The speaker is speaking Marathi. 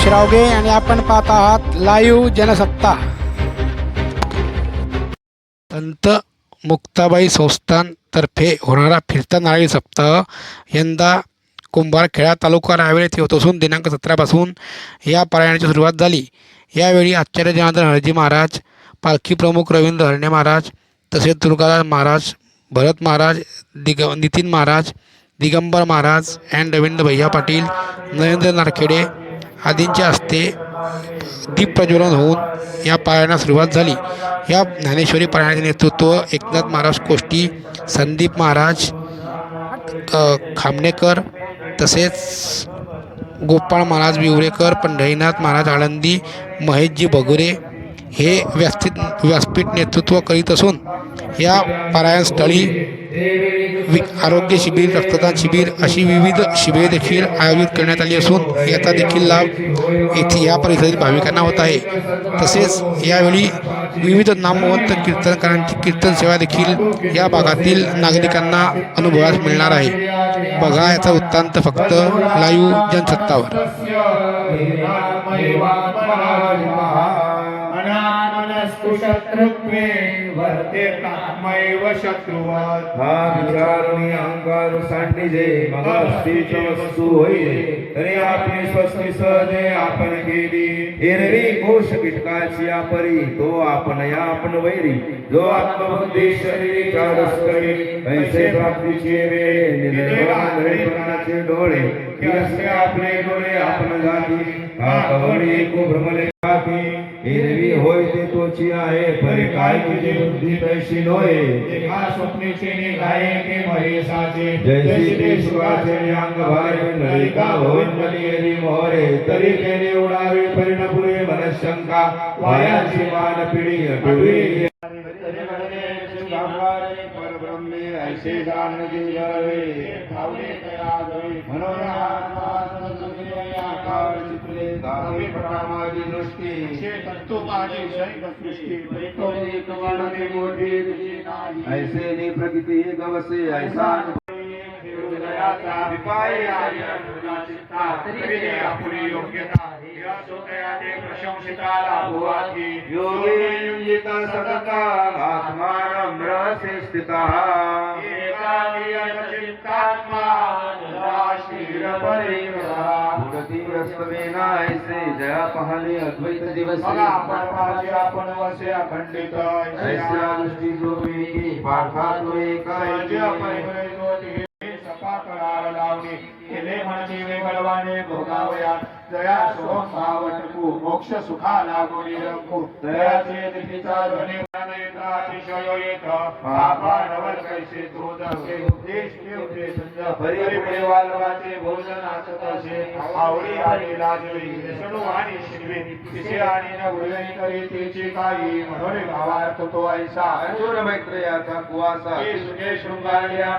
श्रावगे आणि आपण पाहत आहात लाईव्ह जनसत्ता। संत मुक्ताबाई संस्थानतर्फे होणारा फिरता नारळी सप्ताह यंदा कुंभारखेडा तालुका रावेर येथे होत असून दिनांक 17 पासून या पारायणाची सुरुवात झाली। यावेळी आचार्य जनार्दन हरजी महाराज, पालखी प्रमुख रवींद्र हरणे महाराज, तसेच दुर्गादास महाराज, भरत महाराज, नितीन महाराज, दिगंबर महाराज अँड रवींद्र भैया पाटील, नरेंद्र नारखेडे आदींच्या हस्ते दीप प्रज्वलन होऊन या पारायणास सुरुवात झाली। या ज्ञानेश्वरी पारायणाचे नेतृत्व एकनाथ महाराज कोष्टी, संदीप महाराज खामनेकर, तसेच गोपाळ महाराज विवरेकर, पंढरीनाथ महाराज आळंदी, महेशजी भगुरे हे व्यासपीठ नेतृत्व करीत असून या पारायणस्थळी आरोग्य शिबिर, रक्तदान शिबिर अशी विविध शिबिरे देखील आयोजित करण्यात आली असून याचा देखील लाभ येथे या परिसरातील भाविकांना होत आहे। तसेच यावेळी विविध नामवंत कीर्तनकारांची कीर्तन सेवा देखील या भागातील नागरिकांना अनुभवास मिळणार आहे। बघा याचा वृत्तांत फक्त लाईव्ह जनसत्तावर। शत्रुत्वे वर्ते कामैव शत्रुवत् हा विचारणी अहंकार सांडीजे मग अस्तित्व वस्तू होईल तरी आपली स्वस्ती सहजे आपण केली एरवी कोश कीटकाची आपरी तो आपण या आपण वैरी जो आत्मबुद्धी शरीरी चारस करील ऐसे प्राप्तीचे वेळे निर्वाण घडीपणाचे डोळे की असते आपले डोळे आपण जाती हा कवळी को भ्रमले एरवी होय ते तोची आहे परी काय तुझी बुद्धी तैशी नोय एका स्वप्नेचे निघाये के महेशाचे जैसी ते सुखाचे अंग भारे नलिका होईन मलियरी मोहरे तरी केले उडावे परिणपुरे मनशंका वायाची मान पिढी अटुरी परब्रह्मे ऐसे जान जीवे भावने तया गवे आकार चित्रे दावे प्रमादी दृष्टी छे तत्व पाजे शैक सृष्टी परितोरी कवणे मोठी नाही ऐसे नि प्रकृती गवसे ऐसा विपाय आर्या चित्ता तरी आपुरी योग्यता या सोतयाते प्रशंसिताला भुवाती योगे युजिता सतता आत्मानं रसे स्थितः एकाग्रिय चित्तात्मा निराशीर परिग्रहा रस्तवेना ऐसे जया पहाले अद्वैत दिवस आपण वसे अखंडित ऐसा दृष्टी जोवी की पाठा तो सपा करार लावणे केले म्हणजे वेगळवाने भोगावया दया सोहम भावटकू मोक्ष सुखा लागोनी रंगू दयाचे दितीचा ध्वनी प्राणयता अतिशय येत पापा नवल कैसे तोद असे उपदेश के उपदेश परिपुरे वालवाचे भोजन आचत असे आवडी आणि लाजवी विष्णू आणि शिवे तिचे आणि न उडवे करी तिची काही मनोरे भावार्थ तो ऐसा अर्जुन मैत्रेयाचा कुवासा हे सुखे शृंगारिया